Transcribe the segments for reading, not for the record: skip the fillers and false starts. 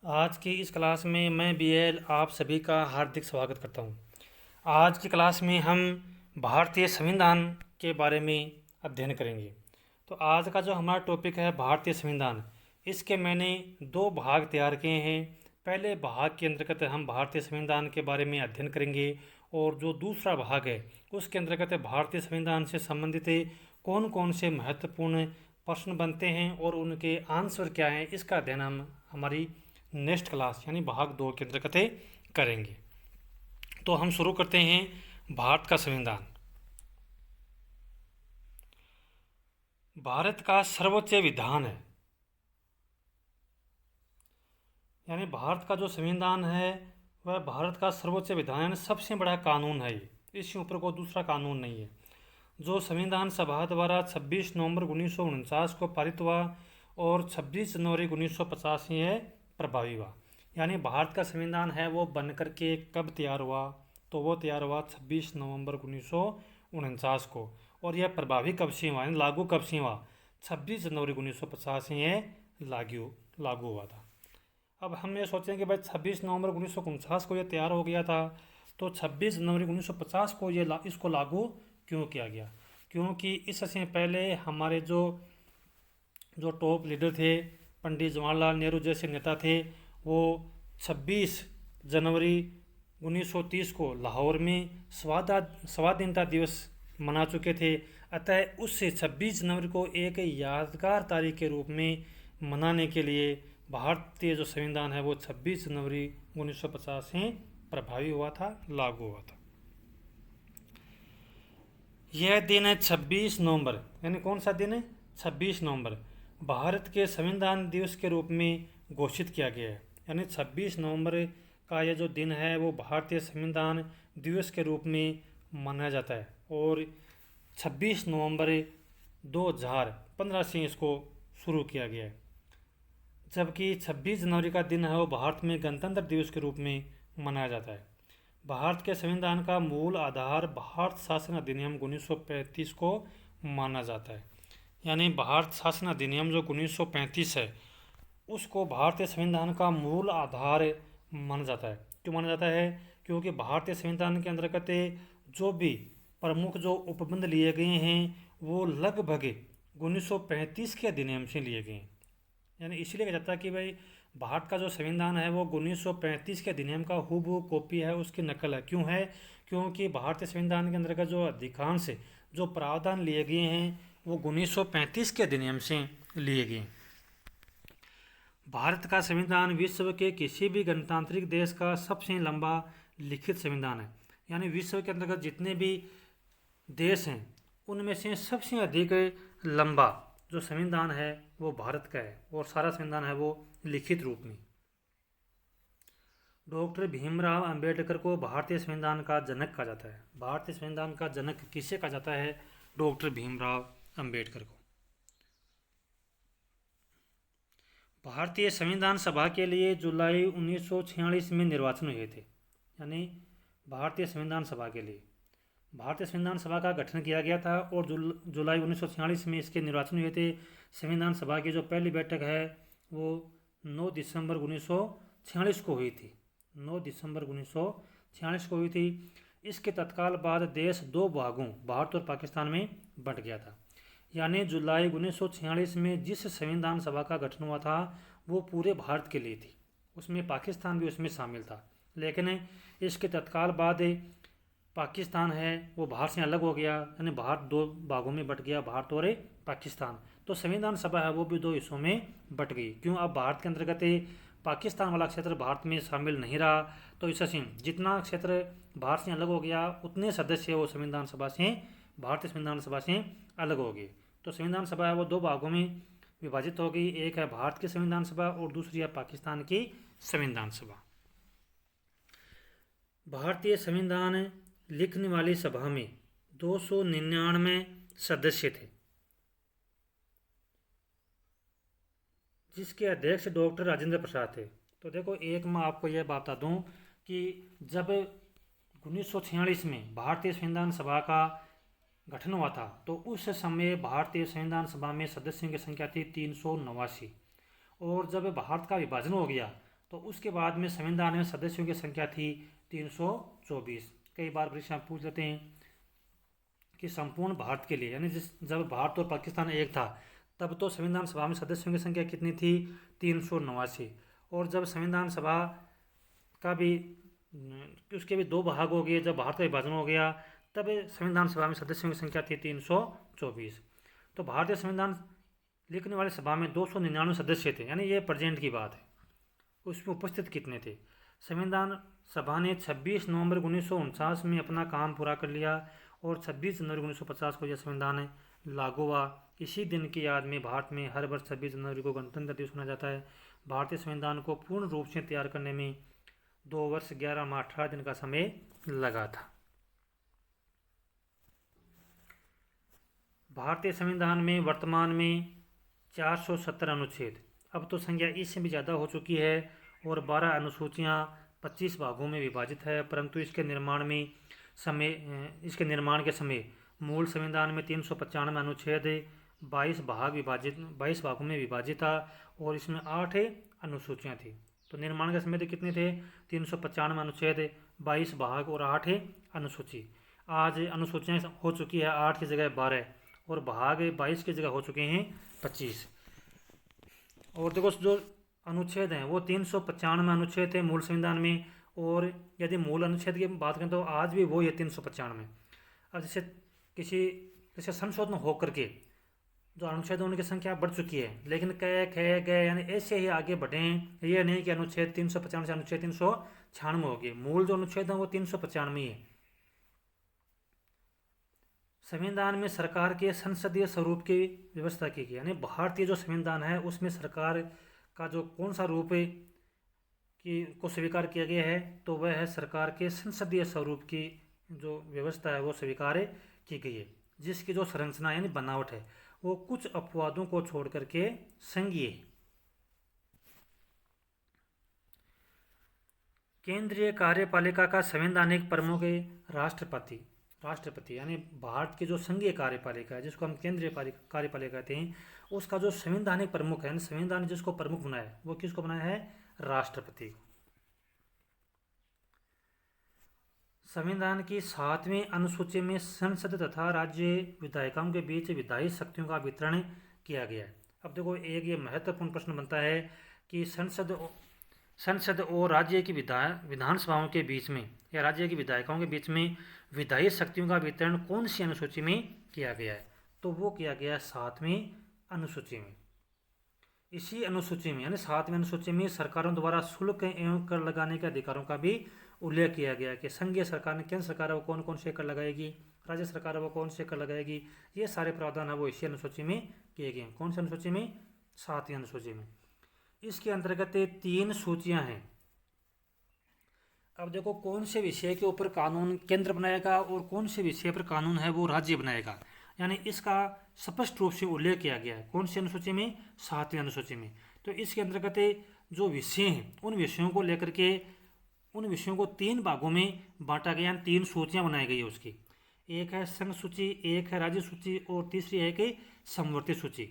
आज की इस क्लास में मैं बीएल आप सभी का हार्दिक स्वागत करता हूं। आज की क्लास में हम भारतीय संविधान के बारे में अध्ययन करेंगे। तो आज का जो हमारा टॉपिक है भारतीय संविधान, इसके मैंने दो भाग तैयार किए हैं। पहले भाग के अंतर्गत हम भारतीय संविधान के बारे में अध्ययन करेंगे और जो दूसरा भाग है उसके अंतर्गत भारतीय संविधान से संबंधित कौन कौन से महत्वपूर्ण प्रश्न बनते हैं और उनके आंसर क्या हैं, इसका अध्ययन हम हमारी नेक्स्ट क्लास यानी भाग 2 के अंतर्गत करेंगे। तो हम शुरू करते हैं। भारत का संविधान भारत का सर्वोच्च विधान है, यानी भारत का जो संविधान है वह भारत का सर्वोच्च विधान यानी सबसे बड़ा कानून है। इसके ऊपर कोई दूसरा कानून नहीं है। जो संविधान सभा द्वारा 26 नवंबर 1949 को पारित हुआ और 26 जनवरी 1950 से यह प्रभावी हुआ। यानी भारत का संविधान है वो बन करके कब तैयार हुआ, तो वो तैयार हुआ 26 नवंबर 1949 को, और यह प्रभावी कब से हुआ यानी लागू कब से हुआ, 26 जनवरी 1950 से यह लागू हुआ था। अब हम ये सोचें कि भाई 26 नवंबर 1949 को ये तैयार हो गया था, तो 26 जनवरी 1950 को इसको लागू क्यों किया गया? क्योंकि इससे पहले हमारे जो जो टॉप लीडर थे, पंडित जवाहरलाल नेहरू जैसे नेता थे, वो 26 जनवरी 1930 को लाहौर में स्वाधीनता दिवस मना चुके थे। अतः उससे 26 जनवरी को एक यादगार तारीख के रूप में मनाने के लिए भारतीय जो संविधान है वो 26 जनवरी 1950 से प्रभावी हुआ था, लागू हुआ था। यह दिन है 26 नवंबर, यानी कौन सा दिन है? 26 नवंबर भारत के संविधान दिवस के रूप में घोषित किया गया है। यानी 26 नवंबर का यह जो दिन है वो भारतीय संविधान दिवस के रूप में मनाया जाता है और 26 नवंबर 2015 से इसको शुरू किया गया है। जबकि 26 जनवरी का दिन है वो भारत में गणतंत्र दिवस के रूप में मनाया जाता है। भारत के संविधान का मूल आधार भारत शासन अधिनियम 1935 को माना जाता है। यानी भारत शासन अधिनियम जो 1935 है उसको भारतीय संविधान का मूल आधार माना जाता है। क्यों माना जाता है? क्योंकि भारतीय संविधान के अंतर्गत जो भी प्रमुख जो उपबंध लिए गए हैं वो लगभग 1935 के अधिनियम से लिए गए हैं। यानी इसलिए कहा जाता है कि भाई भारत का जो संविधान है वो 1935 के अधिनियम का हूबहू कॉपी है, उसकी नकल है। क्यों है? क्योंकि भारतीय संविधान के अंतर्गत जो अधिकांश जो प्रावधान लिए गए हैं वो 1935 के अधिनियम से लिए गए। भारत का संविधान विश्व के किसी भी गणतांत्रिक देश का सबसे लंबा लिखित संविधान है। यानी विश्व के अंतर्गत जितने भी देश हैं उनमें से सबसे अधिक लंबा जो संविधान है वो भारत का है और सारा संविधान है वो लिखित रूप में। डॉक्टर भीमराव अंबेडकर को भारतीय संविधान का जनक कहा जाता है। भारतीय संविधान का जनक किसे कहा जाता है? डॉक्टर भीमराव अंबेडकर को। भारतीय संविधान सभा के लिए जुलाई 1946 में निर्वाचन हुए थे। यानी भारतीय संविधान सभा के लिए भारतीय संविधान सभा का गठन किया गया था और जुलाई 1946 में इसके निर्वाचन हुए थे। संविधान सभा की जो पहली बैठक है वो 9 दिसंबर 1946 को हुई थी। 9 दिसंबर 1946 को हुई थी। इसके तत्काल बाद देश दो भागों भारत और पाकिस्तान में बंट गया था। यानी जुलाई 1946 में जिस संविधान सभा का गठन हुआ था वो पूरे भारत के लिए थी, उसमें पाकिस्तान भी उसमें शामिल था। लेकिन इसके तत्काल बाद पाकिस्तान है वो भारत से अलग हो गया, यानी भारत दो भागों में बट गया, भारत और पाकिस्तान। तो संविधान सभा है वो भी दो हिस्सों में बट गई। क्यों? अब भारत के अंतर्गत पाकिस्तान वाला क्षेत्र भारत में शामिल नहीं रहा, तो इससे जितना क्षेत्र भारत से अलग हो गया उतने सदस्य वो संविधान सभा से भारतीय संविधान सभा से अलग हो गए। तो संविधान सभा है वो दो भागों में विभाजित हो गई। एक है भारत की संविधान सभा और दूसरी है पाकिस्तान की संविधान सभा। भारतीय संविधान लिखने वाली सभा में 299 सदस्य थे, जिसके अध्यक्ष डॉक्टर राजेंद्र प्रसाद थे। तो देखो, एक मैं आपको यह बता दूं कि जब 1946 में भारतीय संविधान सभा का गठन हुआ था तो उस समय भारतीय संविधान सभा में सदस्यों की संख्या थी 389, और जब भारत का विभाजन हो गया तो उसके बाद में संविधान में सदस्यों की संख्या थी 324। कई बार परीक्षा में पूछ लेते हैं कि संपूर्ण भारत के लिए, यानी जब भारत और पाकिस्तान एक था तब तो संविधान सभा में सदस्यों की संख्या कितनी थी? 389। और जब संविधान सभा का भी उसके भी दो भाग हो गए, जब भारत का विभाजन हो गया तब संविधान सभा में सदस्यों की संख्या थी 324। तो भारतीय संविधान लिखने वाली सभा में 299 सदस्य थे, यानी ये प्रेजेंट की बात है। उसमें उपस्थित कितने थे? संविधान सभा ने 26 नवंबर 1949 में अपना काम पूरा कर लिया और 26 जनवरी 1950 को यह संविधान लागू हुआ। इसी दिन की याद में भारत में हर वर्ष 26 जनवरी को गणतंत्र दिवस मनाया जाता है। भारतीय संविधान को पूर्ण रूप से तैयार करने में 2 वर्ष 11 माह 18 दिन का समय लगा था। भारतीय संविधान में वर्तमान में 470 अनुच्छेद, अब तो संख्या इससे भी ज़्यादा हो चुकी है, और 12 अनुसूचियाँ 25 भागों में विभाजित है। परंतु इसके निर्माण के समय मूल संविधान में 395 अनुच्छेद 22 भागों में विभाजित था और इसमें 8 अनुसूचियाँ थी। तो निर्माण के समय तो कितने थे? 395 अनुच्छेद, 22 भाग और 8 अनुसूची। आज अनुसूचियाँ हो चुकी है 8 की जगह 12 और भाग 22 की जगह हो चुके हैं 25। और देखो जो अनुच्छेद हैं वो 395 अनुच्छेद थे मूल संविधान में, और यदि मूल अनुच्छेद की बात करें तो आज भी वो है 395। अब जैसे संशोधन होकर के जो अनुच्छेद उनकी संख्या बढ़ चुकी है, लेकिन क ग यानी ऐसे ही आगे बढ़े हैं। ये नहीं कि अनुच्छेद 395 से अनुच्छेद 396 हो गए, मूल जो अनुच्छेद है वो 395 ही है। संविधान में सरकार के संसदीय स्वरूप की व्यवस्था की गई, यानी भारतीय जो संविधान है उसमें सरकार का जो कौन सा रूप है को स्वीकार किया गया है, तो वह है सरकार के संसदीय स्वरूप की जो व्यवस्था है वो स्वीकार की गई है, जिसकी जो संरचना यानी बनावट है वो कुछ अपवादों को छोड़ करके संघीय है। केंद्रीय कार्यपालिका का संवैधानिक प्रमुख राष्ट्रपति, यानी भारत की जो संघीय कार्यपालिका है जिसको हम केंद्रीय कार्यपालिका कहते हैं, उसका जो संवैधानिक प्रमुख है, संविधान जिसको प्रमुख बनाया है वो किसको बनाया है? राष्ट्रपति को। संविधान की 7वीं अनुसूची में संसद तथा राज्य विधायिकाओं के बीच विधायी शक्तियों का वितरण किया गया है। अब देखो एक ये महत्वपूर्ण प्रश्न बनता है कि संसद और राज्य की विधानसभाओं के बीच में या राज्य की विधायिकाओं के बीच में विधायी शक्तियों का वितरण कौन सी अनुसूची में किया गया है? तो वो किया गया 7वीं अनुसूची में। इसी अनुसूची में यानी 7वीं अनुसूची में सरकारों द्वारा शुल्क एवं कर लगाने के अधिकारों का भी उल्लेख किया गया कि संघीय सरकार ने, केंद्र सरकार है वो कौन कौन से कर लगाएगी, राज्य सरकार है वो कौन से कर लगाएगी, ये सारे प्रावधान है वो इसी अनुसूची में किए गए हैं। कौन सी अनुसूची में? 7वीं अनुसूची में। इसके अंतर्गत 3 सूचियां हैं। अब देखो कौन से विषय के ऊपर कानून केंद्र बनाएगा और कौन से विषय पर कानून है वो राज्य बनाएगा, यानी इसका स्पष्ट रूप से उल्लेख किया गया है। कौन सी अनुसूची में? 7वीं अनुसूची में। तो इसके अंतर्गत जो विषय हैं उन विषयों को लेकर के उन विषयों को 3 भागों में बांटा गया, 3 सूचियां बनाई गई है उसकी। एक है संघ सूची, एक है राज्य सूची और तीसरी है कि समवर्ती सूची।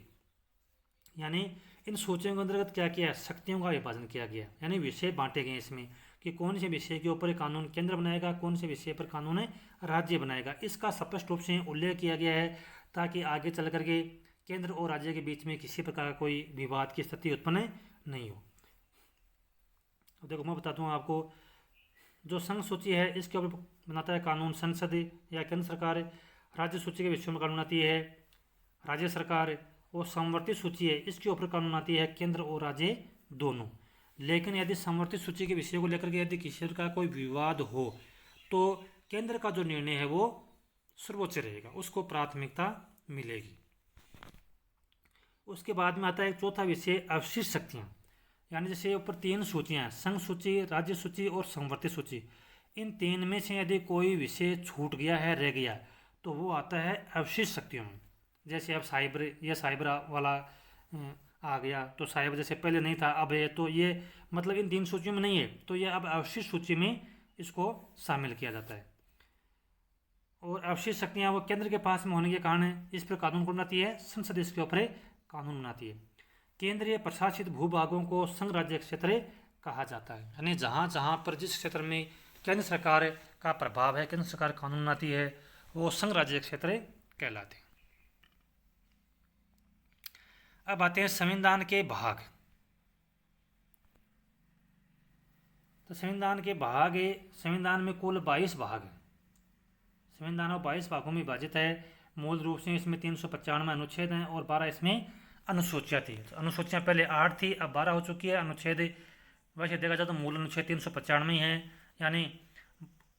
यानी इन सूचियों के अंतर्गत क्या किया? शक्तियों का विभाजन किया गया, यानी विषय बांटे गए इसमें कि कौन से विषय के ऊपर कानून केंद्र बनाएगा, कौन से विषय पर कानून राज्य बनाएगा। इसका स्पष्ट रूप से उल्लेख किया गया है ताकि आगे चल करके केंद्र और राज्य के बीच में किसी प्रकार का कोई विवाद की स्थिति उत्पन्न नहीं हो। देखो मैं बताता हूँ आपको, जो संघ सूची है इसके ऊपर बनाता है कानून संसद या केंद्र सरकार। राज्य सूची के विषयों में कानून आती है राज्य सरकार, और समवर्ती सूची है इसके ऊपर कानून आती है केंद्र और राज्य दोनों। लेकिन यदि समवर्ती सूची के विषय को लेकर के यदि किसी का कोई विवाद हो तो केंद्र का जो निर्णय है वो सर्वोच्च रहेगा, उसको प्राथमिकता मिलेगी। उसके बाद में आता है चौथा विषय अवशिष्ट शक्तियाँ, यानी जैसे ऊपर 3 सूचियाँ हैं, संघ सूची, राज्य सूची और समवर्ती सूची। इन 3 में से यदि कोई विषय छूट गया है, रह गया, तो वो आता है अवशिष्ट शक्तियों में। जैसे अब साइबर वाला आ गया, तो साइबर जैसे पहले नहीं था अब है, तो ये मतलब इन 3 सूचियों में नहीं है, तो ये अब अवशिष्ट सूची में इसको शामिल किया जाता है। और अवशिष्ट शक्तियाँ वो केंद्र के पास में होने के कारण इस पर कानून कौन बनाती है? संसद इसके ऊपर कानून बनाती है। केंद्रीय प्रशासित भूभागों को संघ राज्य क्षेत्र कहा जाता है। यानी जहाँ जहाँ पर जिस क्षेत्र में केंद्र सरकार का प्रभाव है, केंद्र सरकार कानून बनाती है, वो संघ राज्य क्षेत्र कहलाते हैं। अब आते हैं संविधान के भाग। तो संविधान के भाग, संविधान में कुल 22 भाग हैं। संविधान 22 भागों में विभाजित है। मूल रूप से इसमें 395 अनुच्छेद हैं और 12 इसमें अनुसूचियाँ थी। तो अनुसूचियाँ पहले 8 थी, अब 12 हो चुकी है। अनुच्छेद वैसे देखा जाए तो मूल अनुच्छेद 395 हैं, यानी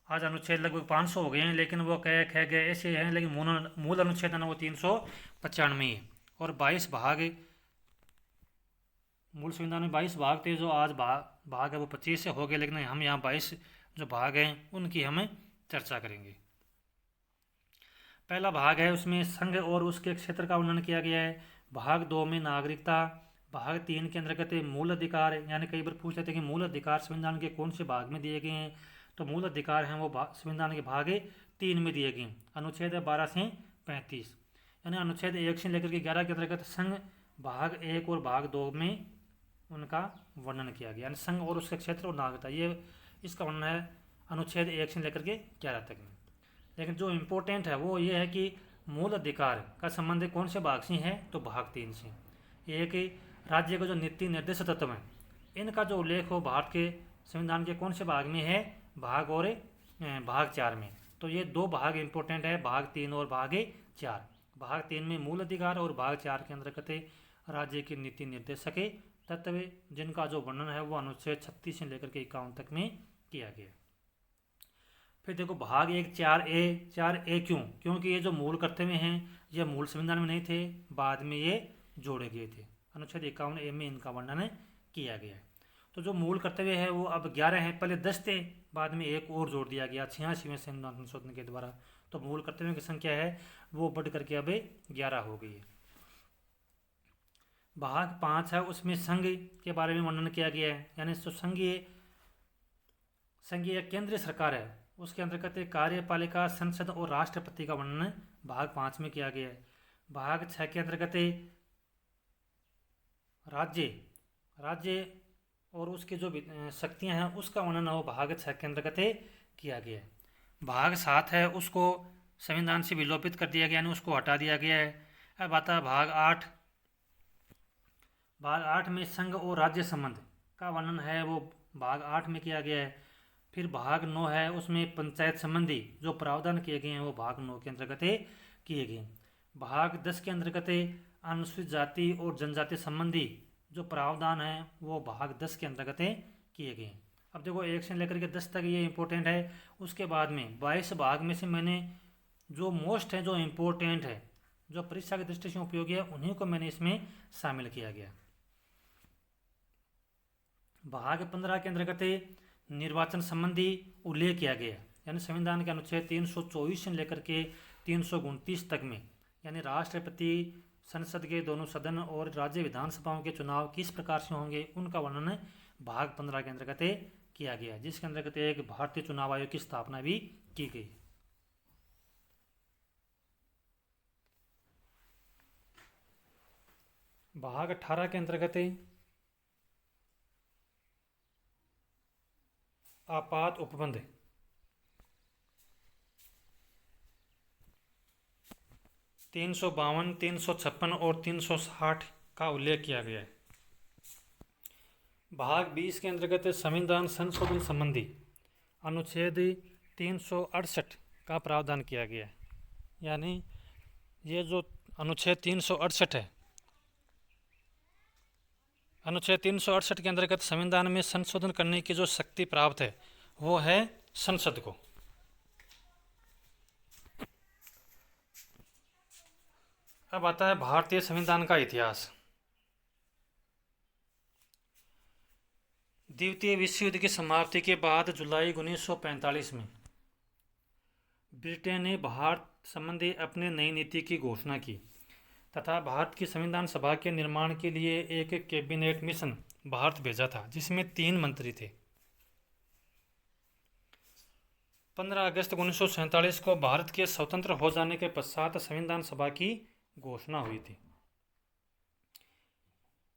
आज अनुच्छेद लगभग 500 हो गए हैं, लेकिन वो कह खह गए ऐसे हैं, लेकिन मूल अनुच्छेद है ना वो 395 है। और 22 भाग, मूल संविधान में 22 भाग थे, जो आज भाग है वो 25 से हो गए, लेकिन हम यहाँ 22 जो भाग हैं उनकी हम चर्चा करेंगे। पहला भाग है, उसमें संघ और उसके क्षेत्र का वर्णन किया गया है। भाग 2 में नागरिकता। भाग 3 के अंतर्गत मूल अधिकार, यानी कई बार पूछ लेते हैं कि मूल अधिकार संविधान के कौन से भाग में दिए गए हैं, तो मूल अधिकार हैं वो संविधान के भाग 3 में दिए गए। अनुच्छेद 12 से 35, यानी अनुच्छेद 1 से लेकर के 11 के अंतर्गत संघ भाग 1 और भाग 2 में उनका वर्णन किया गया, यानी संघ और उसके क्षेत्र और नागरिकता, ये इसका वर्णन है अनुच्छेद 1 से लेकर के 11 तक में। लेकिन जो इम्पोर्टेंट है वो ये है कि मूल अधिकार का संबंध कौन से भाग से है, तो भाग 3 से। एक राज्य का जो नीति निर्देश तत्व है, इनका जो उल्लेख हो भारत के संविधान के कौन से भाग में है, भाग 4 में। तो ये 2 भाग इम्पोर्टेंट है, भाग 3 और भाग 4। भाग 3 में मूल अधिकार और भाग 4 के अंतर्गत राज्य की नीति निर्देशक तत्व, जिनका जो वर्णन है वो अनुच्छेद 36 से लेकर के 51 तक में किया गया। फिर देखो भाग 1 4A क्योंकि ये जो मूल कर्तव्य हैं ये मूल संविधान में नहीं थे, बाद में ये जोड़े गए थे। अनुच्छेद 51A में इनका वर्णन किया गया है। तो जो मूल कर्तव्य है वो अब 11 हैं, पहले 10 थे, बाद में एक और जोड़ दिया गया 86वें संविधान संशोधन के द्वारा। तो मूल कर्तव्यों की संख्या है वो बढ़ करके अब 11 हो गई है। भाग 5 है, उसमें संघ के बारे में वर्णन किया गया है, यानी जो संघीय केंद्रीय सरकार है उसके अंतर्गत कार्यपालिका, संसद और राष्ट्रपति का वर्णन भाग 5 में किया गया है। भाग 6 के अंतर्गत राज्य और उसकी जो शक्तियां हैं उसका वर्णन वो भाग 6 के अंतर्गत किया गया है। भाग 7 है, उसको संविधान से विलोपित कर दिया गया, यानी उसको हटा दिया गया है। अब आता है भाग 8। भाग 8 में संघ और राज्य संबंध का वर्णन है वो भाग 8 में किया गया है। फिर भाग 9 है, उसमें पंचायत संबंधी जो प्रावधान किए गए हैं वो भाग 9 के अंतर्गत किए गए। भाग 10 के अंतर्गत अनुसूचित जाति और जनजाति संबंधी जो प्रावधान है वो भाग 10 के अंतर्गत किए गए। अब देखो 1 से लेकर के 10 तक ये इंपॉर्टेंट है। उसके बाद में 22 भाग में से मैंने जो मोस्ट है, जो इम्पोर्टेंट है, जो परीक्षा की दृष्टि से उपयोगी है, उन्हीं को मैंने इसमें शामिल किया गया। भाग 15 के अंतर्गत निर्वाचन संबंधी उल्लेख किया गया, यानी संविधान के अनुच्छेद 324 से लेकर के 329 तक में, यानी राष्ट्रपति, संसद के दोनों सदन और राज्य विधानसभाओं के चुनाव किस प्रकार से होंगे उनका वर्णन भाग 15 के अंतर्गत किया गया, जिसके अंतर्गत एक भारतीय चुनाव आयोग की स्थापना भी की गई। भाग 18 के अंतर्गत आपात उपबंध, 352, 356 और 360 का उल्लेख किया गया है। भाग 20 के अंतर्गत संविधान संशोधन संबंधी अनुच्छेद 368 का प्रावधान किया गया है, यानी ये जो अनुच्छेद 368 है, अनुच्छेद 368 के अंतर्गत संविधान में संशोधन करने की जो शक्ति प्राप्त है वो है संसद को। अब आता है भारतीय संविधान का इतिहास। द्वितीय विश्व युद्ध की समाप्ति के बाद जुलाई 1945 में ब्रिटेन ने भारत संबंधी अपने नई नीति की घोषणा की तथा भारत की संविधान सभा के निर्माण के लिए एक कैबिनेट मिशन भारत भेजा था, जिसमें 3 मंत्री थे। 15 अगस्त 1947 को भारत के स्वतंत्र हो जाने के पश्चात संविधान सभा की घोषणा हुई थी।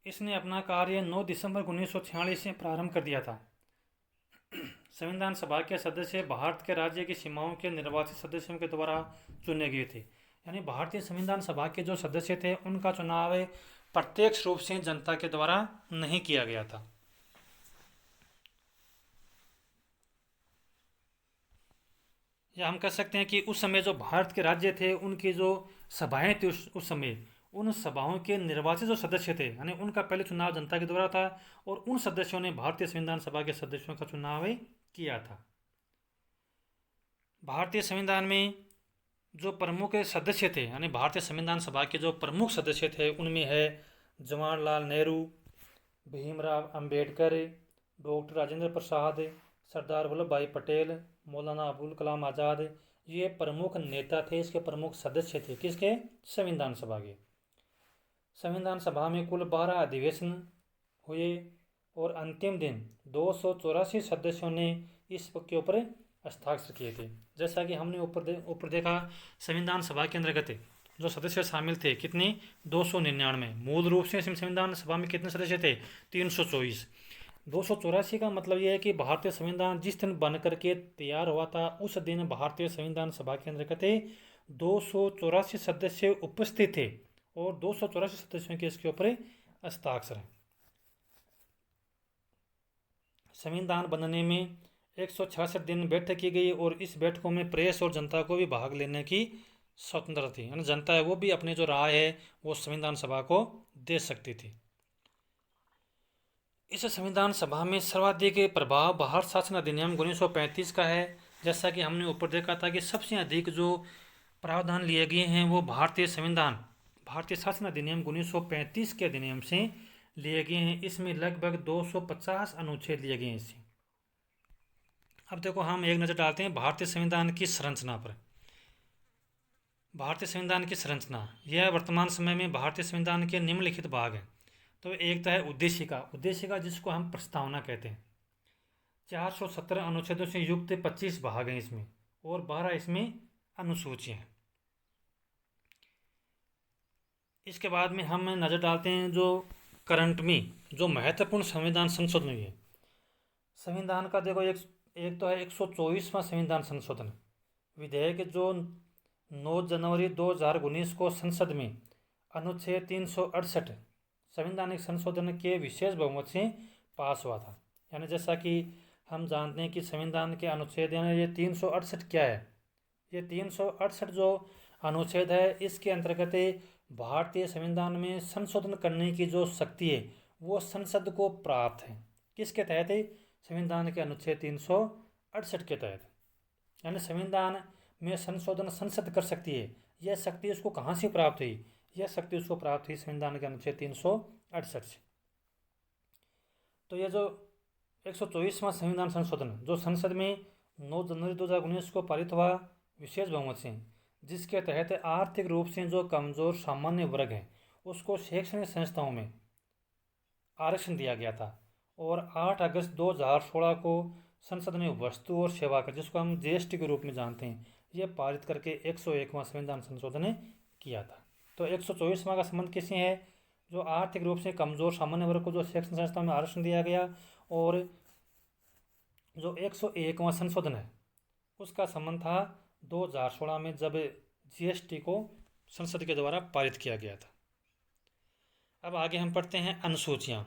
इसने अपना कार्य 9 दिसंबर 1946 से प्रारंभ कर दिया था। संविधान सभा के सदस्य भारत के राज्य की सीमाओं के निर्वाचित सदस्यों के द्वारा चुने गए थे। यानी भारतीय संविधान सभा के जो सदस्य थे उनका चुनाव प्रत्यक्ष रूप से जनता के द्वारा नहीं किया गया था। या हम कह सकते हैं कि उस समय जो भारत के राज्य थे उनकी जो सभाएं थी उस समय उन सभाओं के निर्वाचित जो सदस्य थे यानी उनका पहले चुनाव जनता के द्वारा था और उन सदस्यों ने भारतीय संविधान सभा के सदस्यों का चुनाव किया था। भारतीय संविधान में जो प्रमुख सदस्य थे यानी भारतीय संविधान सभा के जो प्रमुख सदस्य थे उनमें है जवाहरलाल नेहरू, भीमराव अंबेडकर, डॉक्टर राजेंद्र प्रसाद, सरदार वल्लभ भाई पटेल, मौलाना अबुल कलाम आज़ाद। ये प्रमुख नेता थे, इसके प्रमुख सदस्य थे किसके? संविधान सभा के। संविधान सभा में कुल 12 अधिवेशन हुए और अंतिम दिन 284 सदस्यों ने इस के ऊपर हस्ताक्षर किए थे। जैसा कि हमने ऊपर देखा संविधान सभा के अंतर्गत जो सदस्य शामिल थे कितने? 299। मूल रूप से संविधान सभा में कितने सदस्य थे? 324। 284 का मतलब यह है कि भारतीय संविधान जिस दिन बन करके तैयार हुआ था उस दिन भारतीय संविधान सभा के अंतर्गत 284 सदस्य उपस्थित थे और 284 सदस्यों के इसके ऊपर हस्ताक्षर हैं। संविधान बनने में 166 दिन बैठक की गई और इस बैठकों में प्रेस और जनता को भी भाग लेने की स्वतंत्रता थी। यानी जनता है वो भी अपने जो राय है वो संविधान सभा को दे सकती थी। इस संविधान सभा में सर्वाधिक प्रभाव भारत शासन अधिनियम 1935 का है। जैसा कि हमने ऊपर देखा था कि सबसे अधिक जो प्रावधान लिए गए हैं वो भारतीय शासन अधिनियम 1935 के अधिनियम से लिए गए हैं। इसमें लगभग 250 अनुच्छेद लिए गए हैं इससे। अब देखो हम एक नज़र डालते हैं भारतीय संविधान की संरचना पर। भारतीय संविधान की संरचना यह वर्तमान समय में भारतीय संविधान के निम्नलिखित भाग हैं। तो एक तो है उद्देशिका जिसको हम प्रस्तावना कहते हैं। 417 अनुच्छेदों से युक्त 25 भाग हैं इसमें और 12 इसमें अनुसूचियाँ हैं। इसके बाद में हम नज़र डालते हैं जो करंट में जो महत्वपूर्ण संविधान संशोधन हुई है। संविधान का देखो एक तो है 124वां संविधान संशोधन विधेयक जो 9 जनवरी 2019 को संसद में अनुच्छेद 368 संवैधानिक संशोधन के विशेष बहुमत से पास हुआ था। यानी जैसा कि हम जानते हैं कि संविधान के अनुच्छेद यानी ये 368 क्या है? ये 368 जो अनुच्छेद है इसके अंतर्गत भारतीय संविधान में संशोधन करने की जो शक्ति है वो संसद को प्राप्त है। किसके तहत है? संविधान के अनुच्छेद 368 के तहत। यानी संविधान में संशोधन संसद कर सकती है। यह शक्ति उसको कहाँ से प्राप्त हुई? यह शक्ति उसको प्राप्त हुई संविधान के अनुच्छेद 368 से। तो यह जो 124वां संविधान संशोधन जो संसद में 9 जनवरी 2019 को पारित हुआ विशेष बहुमत से, जिसके तहत आर्थिक रूप से जो कमजोर सामान्य वर्ग है उसको शैक्षणिक संस्थाओं में आरक्षण दिया गया था। और 8 अगस्त 2016 को संसद ने वस्तु और सेवा कर जिसको हम जीएसटी के रूप में जानते हैं ये पारित करके 101वां संविधान संशोधन किया था। तो 124वां का संबंध किससे है? जो आर्थिक रूप से कमजोर सामान्य वर्ग को जो शैक्षणिक संस्थाओं में आरक्षण दिया गया और जो 101वां संशोधन है उसका संबंध था 2016 में जब जीएसटी को संसद के द्वारा पारित किया गया था। अब आगे हम पढ़ते हैं अनुसूचियाँ।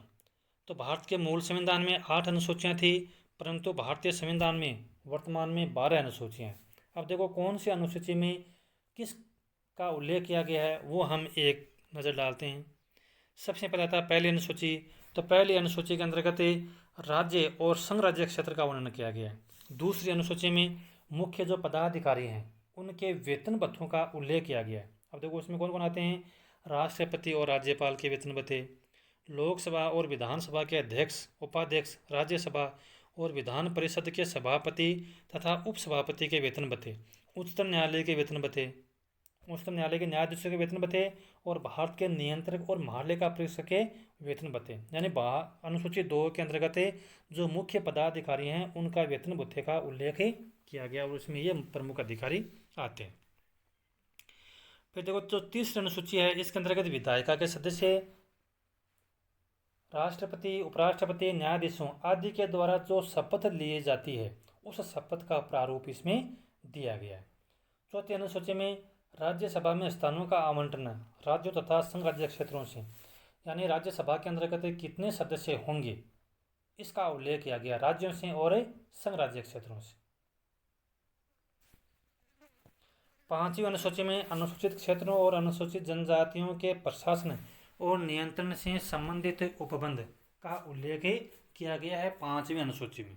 तो भारत के मूल संविधान में 8 अनुसूचियाँ थी परंतु भारतीय संविधान में वर्तमान में 12 अनुसूचियाँ हैं। अब देखो कौन सी अनुसूची में किस का उल्लेख किया गया है वो हम एक नज़र डालते हैं। सबसे पहले आता है पहली अनुसूची। तो पहली अनुसूची के अंतर्गत राज्य और संघ राज्य क्षेत्र का वर्णन किया गया है। दूसरी अनुसूची में मुख्य जो पदाधिकारी हैं उनके वेतन भत्तों का उल्लेख किया गया है। अब देखो उसमें कौन कौन आते हैं? राष्ट्रपति और राज्यपाल के वेतन भत्ते, लोकसभा और विधानसभा के अध्यक्ष, उपाध्यक्ष, राज्यसभा और विधान परिषद के सभापति तथा उपसभापति के वेतन भत्ते, उच्चतम न्यायालय के वेतन भत्ते, उच्चतम न्यायालय के न्यायाधीशों के वेतन भत्ते और भारत के नियंत्रक और महालेखा परीक्षक के वेतन भत्ते। यानी अनुसूची 2 के अंतर्गत जो मुख्य पदाधिकारी हैं उनका वेतन भत्ते का उल्लेख किया गया और उसमें ये प्रमुख अधिकारी आते हैं। फिर देखो जो तीसरी अनुसूची है इसके अंतर्गत विधायिका के सदस्य राष्ट्रपति, उपराष्ट्रपति, न्यायाधीशों आदि के द्वारा जो शपथ ली जाती है उस शपथ का प्रारूप इसमें दिया गया है। चौथी अनुसूची में राज्यसभा में स्थानों का आवंटन राज्यों तथा संघ राज्य क्षेत्रों से, यानी राज्यसभा के अंतर्गत कितने सदस्य होंगे इसका उल्लेख किया गया राज्यों से और संघ राज्य क्षेत्रों से। पांचवी अनुसूची में अनुसूचित क्षेत्रों और अनुसूचित जनजातियों के प्रशासन और नियंत्रण से संबंधित उपबंध का उल्लेख किया गया है पांचवी अनुसूची में।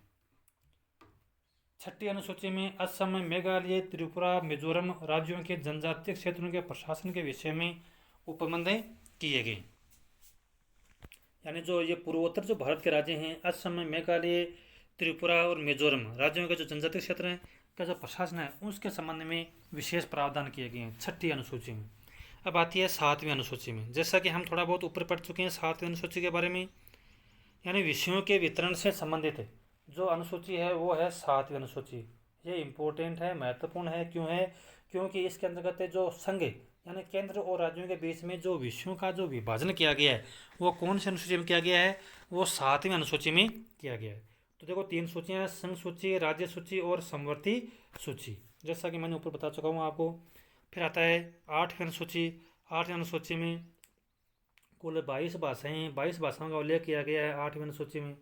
छठी अनुसूची में असम, मेघालय, त्रिपुरा, मिजोरम राज्यों के जनजातीय क्षेत्रों के प्रशासन के विषय में उपबंध किए गए, यानी जो ये पूर्वोत्तर जो भारत के राज्य हैं असम, मेघालय, त्रिपुरा और मिजोरम राज्यों के जो जनजातीय क्षेत्र हैं का जो प्रशासन है उसके संबंध में विशेष प्रावधान किए गए हैं छठी अनुसूची में। अब आती है सातवीं अनुसूची में। जैसा कि हम थोड़ा बहुत ऊपर पढ़ चुके हैं सातवीं अनुसूची के बारे में, यानी विषयों के वितरण से संबंधित जो अनुसूची है वो है सातवीं अनुसूची। ये इम्पोर्टेंट है, महत्वपूर्ण है। क्यों है? क्योंकि इसके अंतर्गत जो संघ यानी केंद्र और राज्यों के बीच में जो विषयों का जो विभाजन किया गया है वो कौन सी अनुसूची में किया गया है? वो सातवीं अनुसूची में किया गया है। तो देखो तीन सूचियाँ, संघ सूची, राज्य सूची और समवर्ती सूची, जैसा कि मैंने ऊपर बता चुका हूँ आपको। फिर आता है आठवीं अनुसूची। आठवीं अनुसूची में कुल 22 भाषाएं, 22 भाषाओं का उल्लेख किया गया है आठवीं अनुसूची में।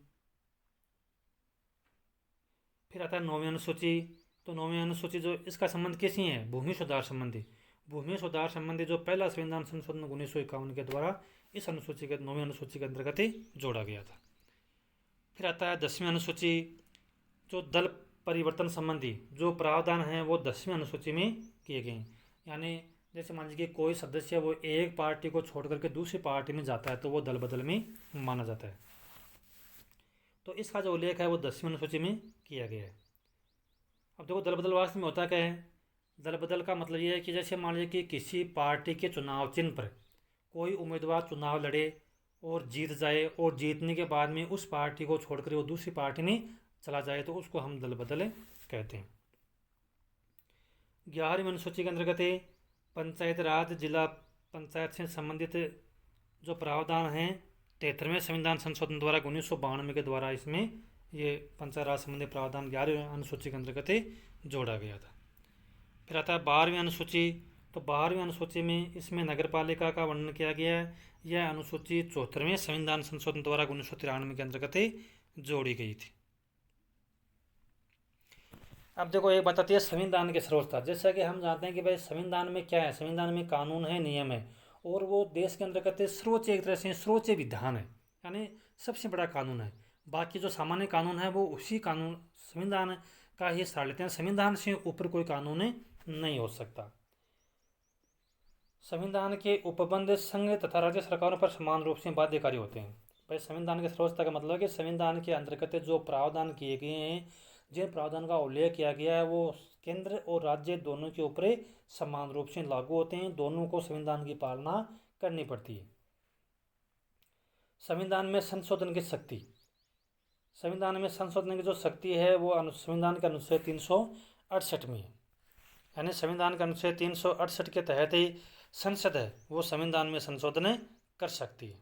फिर आता है नौवीं अनुसूची। तो नौवीं अनुसूची जो इसका संबंध किसी है? भूमि सुधार संबंधी। भूमि सुधार संबंधी जो पहला संविधान संशोधन 1951 के द्वारा इस अनुसूची के नौवीं अनुसूची के अंतर्गत जोड़ा गया था। फिर आता है 10वीं अनुसूची। जो दल परिवर्तन संबंधी जो प्रावधान हैं वो 10वीं अनुसूची में किए गए हैं, यानी जैसे मान लीजिए कोई सदस्य वो एक पार्टी को छोड़ करके दूसरी पार्टी में जाता है तो वो दल बदल में माना जाता है। तो इसका जो उल्लेख है वो 10वीं अनुसूची में किया गया है। अब देखो दल बदल वास्तव में होता क्या है? दल बदल का मतलब ये है कि जैसे मान लीजिए कि किसी पार्टी के चुनाव चिन्ह पर कोई उम्मीदवार चुनाव लड़े और जीत जाए और जीतने के बाद में उस पार्टी को छोड़कर वो दूसरी पार्टी में चला जाए तो उसको हम दल बदल कहते हैं। 11वीं अनुसूची के अंतर्गत पंचायत राज, जिला पंचायत से संबंधित जो प्रावधान हैं 73वें संविधान संशोधन द्वारा 1992 के द्वारा इसमें ये पंचायत राज संबंधी प्रावधान 11वीं अनुसूची के अंतर्गत जोड़ा गया था। फिर आता है 12वीं अनुसूची। तो 12वीं अनुसूची में इसमें नगर पालिका का वर्णन किया गया है। यह अनुसूची 74वें संविधान संशोधन द्वारा 1993 के अंतर्गत जोड़ी गई थी। अब देखो एक बताती है संविधान की सर्वोच्चता। जैसा कि हम जानते हैं कि भाई संविधान में क्या है? संविधान में कानून है, नियम है, और वो देश के अंतर्गत सर्वोच्च, एक तरह से सर्वोच्च विधान है, यानी सबसे बड़ा कानून है। बाकी जो सामान्य कानून है वो उसी कानून संविधान का ही सहारा लेते हैं। संविधान से ऊपर कोई कानून नहीं हो सकता। संविधान के उपबंध संघ तथा राज्य सरकारों पर समान रूप से बाध्यकारी होते हैं। भाई संविधान की सर्वोच्चता का मतलब है कि संविधान के अंतर्गत जो प्रावधान किए गए हैं, जिन प्रावधान का उल्लेख किया गया है वो केंद्र और राज्य दोनों के ऊपर समान रूप से लागू होते हैं। दोनों को संविधान की पालना करनी पड़ती है। संविधान में संशोधन की शक्ति। संविधान में संशोधन की जो शक्ति है वो संविधान के अनुच्छेद 368 में है, यानी संविधान के अनुच्छेद 368 के तहत ही संसद है वो संविधान में संशोधन कर सकती है।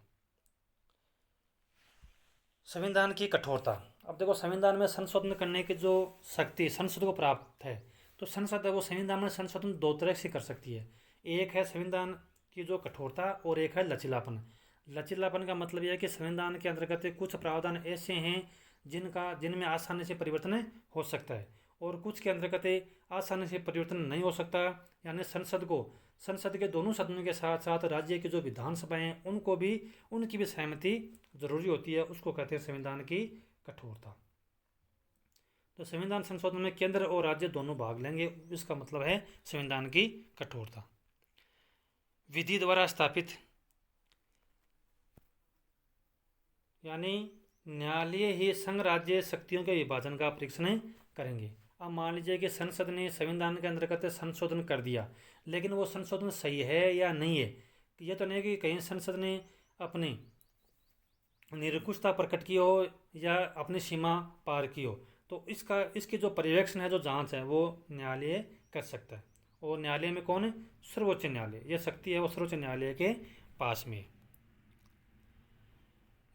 संविधान की कठोरता। अब देखो संविधान में संशोधन करने की जो शक्ति संसद को प्राप्त है, तो संसद है वो संविधान में संशोधन दो तरह से कर सकती है। एक है संविधान की जो कठोरता और एक है लचीलापन। लचीलापन का मतलब यह है कि संविधान के अंतर्गत कुछ प्रावधान ऐसे हैं जिनमें आसानी से परिवर्तन हो सकता है और कुछ के अंतर्गत आसानी से परिवर्तन नहीं हो सकता, यानी संसद के दोनों सदनों के साथ साथ राज्य की जो विधानसभाएं हैं उनकी भी सहमति जरूरी होती है। उसको कहते हैं संविधान की कठोरता। तो संविधान संशोधन में केंद्र और राज्य दोनों भाग लेंगे, इसका मतलब है संविधान की कठोरता। विधि द्वारा स्थापित, यानी न्यायालय ही संघ राज्य शक्तियों के विभाजन का परीक्षण करेंगे। अब मान लीजिए कि संसद ने संविधान के अंतर्गत संशोधन कर दिया, लेकिन वो संशोधन सही है या नहीं है। ये तो नहीं कि कहीं संसद ने अपनी निरंकुशता प्रकट की हो या अपनी सीमा पार की हो, तो इसकी जो पर्यवेक्षण है, जो जांच है, वो न्यायालय कर सकता है। और न्यायालय में कौन है? सर्वोच्च न्यायालय। यह शक्ति है वो सर्वोच्च न्यायालय के पास में।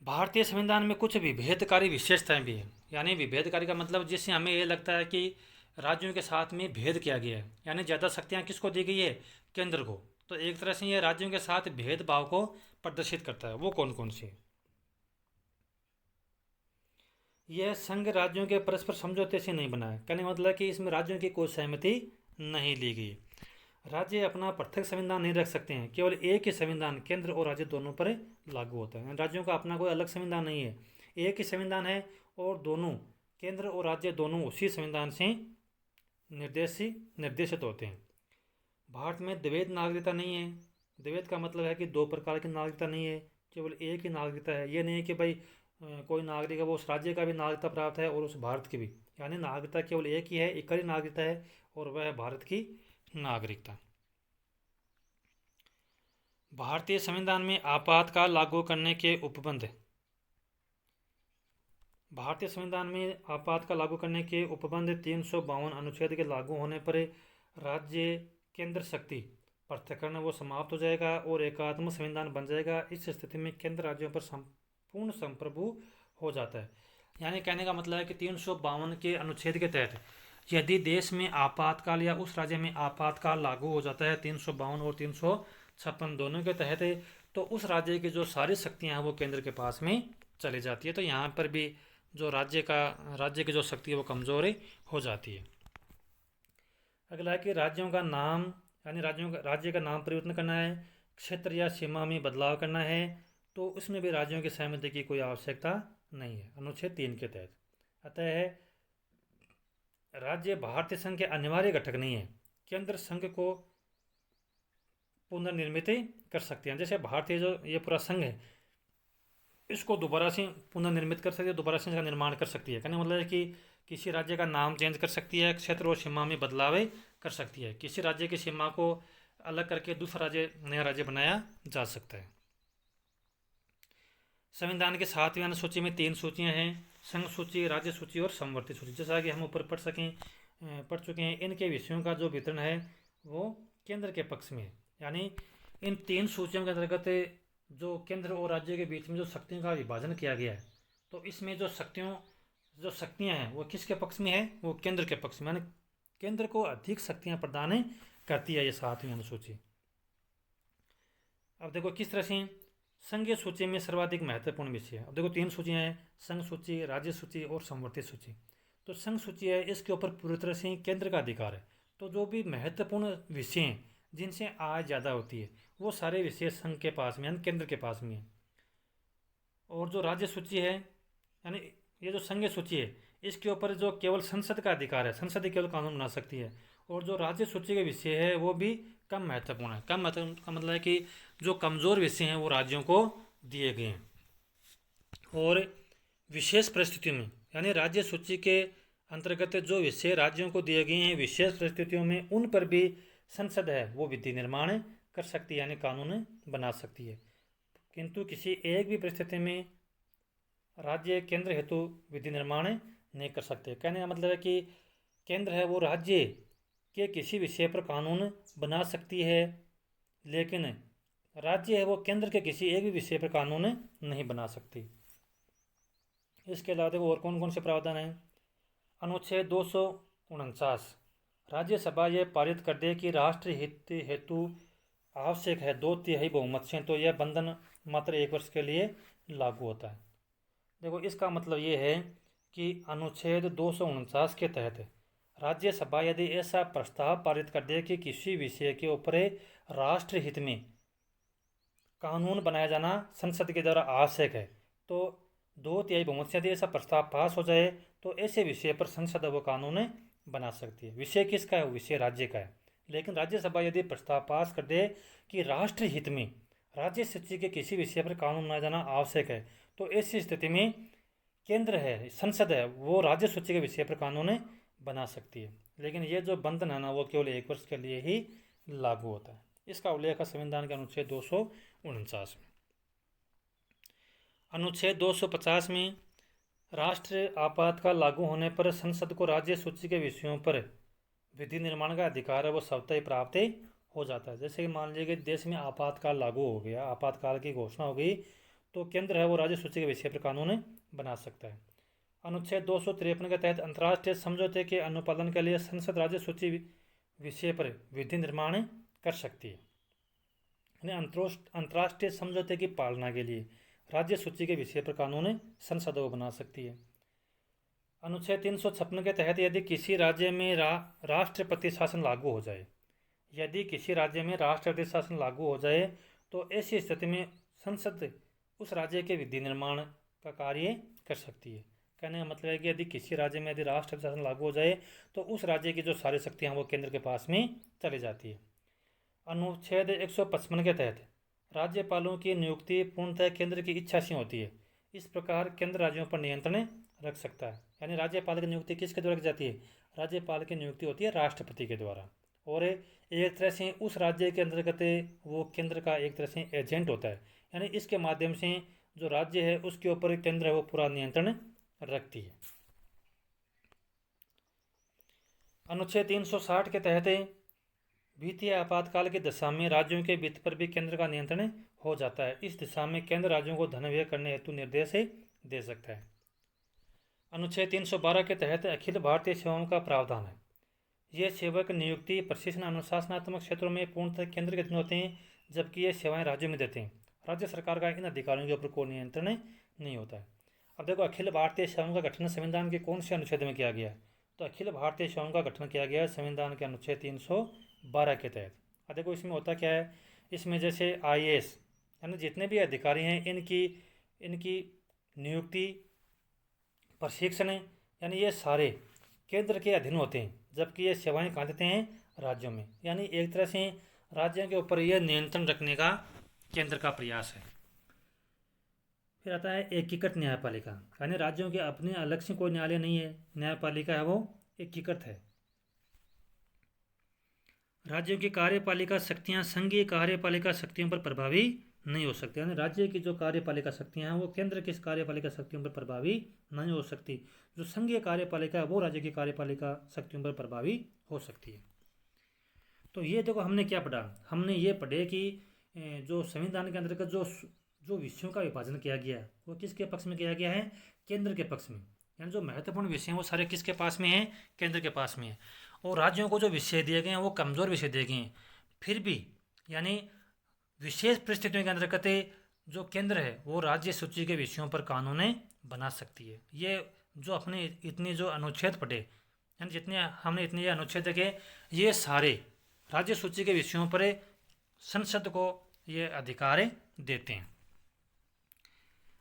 भारतीय संविधान में कुछ विभेदकारी विशेषताएं भी हैं। यानी विभेदकारी का मतलब जिससे हमें ये लगता है कि राज्यों के साथ में भेद किया गया है, यानी ज़्यादा शक्तियाँ किसको दी गई है, केंद्र को। तो एक तरह से ये राज्यों के साथ भेदभाव को प्रदर्शित करता है। वो कौन कौन सी है? यह संघ राज्यों के परस्पर समझौते से नहीं बना है। कहने का मतलब कि इसमें राज्यों की कोई सहमति नहीं ली गई। राज्य अपना पृथक संविधान नहीं रख सकते हैं, केवल एक ही संविधान केंद्र और राज्य दोनों पर लागू होता है। राज्यों का अपना कोई अलग संविधान नहीं है, एक ही संविधान है और दोनों केंद्र और राज्य दोनों उसी संविधान से निर्देशित होते हैं। भारत में द्वैध नागरिकता नहीं है। द्वैध का मतलब है कि दो प्रकार की नागरिकता नहीं है, केवल एक ही नागरिकता है। ये नहीं है कि भाई कोई नागरिक है वो उस राज्य का भी नागरिकता प्राप्त है और उस भारत की भी। यानी नागरिकता केवल एक ही है, एक ही नागरिकता है और वह है भारत की नागरिकता। भारतीय संविधान में आपातकाल लागू करने के उपबंध। भारतीय संविधान में आपातकाल लागू करने के उपबंध 352 अनुच्छेद के लागू होने पर राज्य केंद्र शक्ति पृथक्करण वो समाप्त हो जाएगा और एकात्म संविधान बन जाएगा। इस स्थिति में केंद्र राज्यों पर संपूर्ण संप्रभु हो जाता है। यानी कहने का मतलब है कि 352 के अनुच्छेद के तहत यदि देश में आपातकाल या उस राज्य में आपातकाल लागू हो जाता है 352 और 356 दोनों के तहत, तो उस राज्य की जो सारी शक्तियां हैं वो केंद्र के पास में चली जाती है। तो यहाँ पर भी जो राज्य की जो शक्ति है वो कमज़ोर हो जाती है। अगला है कि राज्यों का नाम, यानी राज्य का नाम परिवर्तन करना है, क्षेत्र या सीमा में बदलाव करना है, तो उसमें भी राज्यों की सहमति की कोई आवश्यकता नहीं है अनुच्छेद 3 के तहत। अतः राज्य भारतीय संघ के अनिवार्य घटक नहीं है, केंद्र संघ को पुनर्निर्मित कर सकते हैं। जैसे भारतीय जो ये पूरा संघ है इसको दोबारा से पुनर्निर्मित कर सकती है, दोबारा से इसका निर्माण कर सकती है। कहने का मतलब है कि किसी राज्य का नाम चेंज कर सकती है, क्षेत्र और सीमा में बदलाव कर सकती है, किसी राज्य की सीमा को अलग करके दूसरा नया राज्य बनाया जा सकता है। संविधान के 7वें अनुसूची में 3 सूचियां हैं, संघ सूची, राज्य सूची और समवर्ती सूची। जैसा कि हम ऊपर पढ़ चुके हैं, इनके विषयों का जो वितरण है वो केंद्र के पक्ष में है। यानी इन 3 सूचियों के अंतर्गत जो केंद्र और राज्य के बीच में जो शक्तियों का विभाजन किया गया है, तो इसमें जो शक्तियां हैं वो किसके पक्ष में है, वो केंद्र के पक्ष में। यानी केंद्र को अधिक शक्तियां प्रदान करती है ये 7वीं अनुसूची। अब देखो किस तरह से संघीय सूची में सर्वाधिक महत्वपूर्ण विषय है। अब देखो 3 सूचियां हैं, संघ सूची, राज्य सूची और समवर्ती सूची। तो संघ सूची है, इसके ऊपर पूरी तरह से केंद्र का अधिकार है। तो जो भी महत्वपूर्ण विषय हैं जिनसे आय ज़्यादा होती है वो सारे विषय संघ के पास में, यानी केंद्र के पास में है। और जो राज्य सूची है, यानी ये जो संघीय सूची है, इसके ऊपर जो केवल संसद का अधिकार है, संसद ही केवल कानून बना सकती है। और जो राज्य सूची के विषय है वो भी कम महत्वपूर्ण है। कम महत्व का मतलब है कि जो कमज़ोर विषय हैं वो राज्यों को दिए गए हैं। और विशेष परिस्थितियों में, यानी राज्य सूची के अंतर्गत जो विषय राज्यों को दिए गए हैं, विशेष परिस्थितियों में उन पर भी संसद है वो विधि निर्माण कर सकती है, यानी कानून बना सकती है। किंतु किसी एक भी परिस्थिति में राज्य केंद्र हेतु विधि निर्माण नहीं कर सकते। कहने का मतलब है कि केंद्र है वो राज्य के किसी विषय पर कानून बना सकती है, लेकिन राज्य है वो केंद्र के किसी एक भी विषय पर कानून नहीं बना सकती। इसके अलावा देखो और कौन कौन से प्रावधान हैं। अनुच्छेद 249, राज्यसभा ये पारित कर दे कि राष्ट्र हित हेतु आवश्यक है 2/3 बहुमत से, तो यह बंधन मात्र 1 वर्ष के लिए लागू होता है। देखो इसका मतलब ये है कि अनुच्छेद 249 के तहत राज्यसभा यदि ऐसा प्रस्ताव पारित कर दे कि किसी विषय के ऊपर राष्ट्र हित में कानून बनाया जाना संसद के द्वारा आवश्यक है, तो 2/3 बहुमत से यदि ऐसा प्रस्ताव पास हो जाए तो ऐसे विषय पर संसद वो कानून बना सकती है। विषय किसका है? विषय राज्य का है। लेकिन राज्यसभा यदि प्रस्ताव पास कर दे कि राष्ट्र हित में राज्य सूची के किसी विषय पर कानून बनाया जाना आवश्यक है, तो ऐसी स्थिति में केंद्र है, संसद है, वो राज्य सूची के विषय पर कानून बना सकती है। लेकिन ये जो बंधन है ना वो केवल 1 वर्ष के लिए ही लागू होता है। इसका उल्लेख है संविधान के अनुच्छेद 249 में। अनुच्छेद 250 में राष्ट्र आपातकाल लागू होने पर संसद को राज्य सूची के विषयों पर विधि निर्माण का अधिकार है वो स्वतः ही प्राप्त हो जाता है। जैसे कि मान लीजिए कि देश में आपातकाल लागू हो गया, आपातकाल की घोषणा हो गई, तो केंद्र है वो राज्य सूची के विषय पर कानून बना सकता है। अनुच्छेद 253 के तहत अंतर्राष्ट्रीय समझौते के अनुपालन के लिए संसद राज्य सूची विषय पर विधि निर्माण कर सकती है। अंतर्राष्ट्रीय समझौते की पालना के लिए राज्य सूची के विषय पर कानून संसद वो बना सकती है। अनुच्छेद 356 के तहत यदि किसी राज्य में राष्ट्रपति शासन लागू हो जाए, यदि किसी राज्य में राष्ट्रपति शासन लागू हो जाए तो ऐसी स्थिति में संसद उस राज्य के विधि निर्माण का कार्य कर सकती है। कहने का मतलब है कि यदि किसी राज्य में यदि राष्ट्रपति शासन लागू हो जाए तो उस राज्य की जो सारी शक्तियाँ वो केंद्र के पास में चली जाती है। अनुच्छेद 155 के तहत राज्यपालों की नियुक्ति पूर्णतः केंद्र की इच्छा से होती है। इस प्रकार केंद्र राज्यों पर नियंत्रण रख सकता है। यानी राज्यपाल की नियुक्ति किसके द्वारा की जाती है? राज्यपाल की नियुक्ति होती है राष्ट्रपति के द्वारा, और एक तरह से उस राज्य के अंतर्गत वो केंद्र का एक तरह से एजेंट होता है। यानी इसके माध्यम से जो राज्य है उसके ऊपर केंद्र है वो पूरा नियंत्रण रखती है। अनुच्छेद 360 के तहत वित्तीय आपातकाल की दशा में राज्यों के वित्त पर भी केंद्र का नियंत्रण हो जाता है। इस दिशा में केंद्र राज्यों को धन व्यय करने हेतु निर्देश दे सकता है। अनुच्छेद 312 के तहत अखिल भारतीय सेवाओं का प्रावधान है। ये सेवक नियुक्ति, प्रशिक्षण, अनुशासनात्मक क्षेत्रों में पूर्णतः केंद्र के अधीन होते हैं, जबकि ये सेवाएं राज्यों में देते हैं। राज्य सरकार का इन अधिकारियों के ऊपर कोई नियंत्रण नहीं होता है। अब देखो, अखिल भारतीय सेवाओं का गठन संविधान के कौन से अनुच्छेद में किया गया है? तो अखिल भारतीय सेवाओं का गठन किया गया है संविधान के अनुच्छेद 312 के तहत। अब देखो इसमें होता क्या है, इसमें जैसे IAS यानी जितने भी अधिकारी हैं इनकी नियुक्ति, प्रशिक्षण यानी ये सारे केंद्र के अधीन होते हैं, जबकि ये सेवाएं कहाँ देते हैं? राज्यों में। यानी एक तरह से राज्यों के ऊपर यह नियंत्रण रखने का केंद्र का प्रयास है। फिर आता है एकीकृत न्यायपालिका, यानी राज्यों के अपने अलग से कोई न्यायालय नहीं है, न्यायपालिका है वो एकीकृत है। राज्यों की कार्यपालिका शक्तियां संघीय कार्यपालिका शक्तियों पर प्रभावी नहीं हो सकती। यानी राज्य की जो कार्यपालिका शक्तियां हैं वो केंद्र की कार्यपालिका शक्तियों पर प्रभावी नहीं हो सकती। जो संघीय कार्यपालिका है वो राज्य की कार्यपालिका शक्तियों पर प्रभावी हो सकती है। तो ये देखो हमने क्या पढ़ा, हमने ये पढ़े कि जो संविधान के अंतर्गत जो विषयों का विभाजन किया गया है वो किसके पक्ष में किया गया है? केंद्र के पक्ष में। यानी जो महत्वपूर्ण विषय हैं वो सारे किसके पास में हैं? केंद्र के पास में है। और राज्यों को जो विषय दिए गए हैं वो कमज़ोर विषय दिए गए हैं, फिर भी यानी विशेष परिस्थितियों के अंतर्गत जो केंद्र है वो राज्य सूची के विषयों पर कानून बना सकती है। ये जो अपने इतने जो अनुच्छेद पढ़े, यानी जितने हमने इतने अनुच्छेद देखे, ये सारे राज्य सूची के विषयों पर संसद को ये अधिकार देते हैं।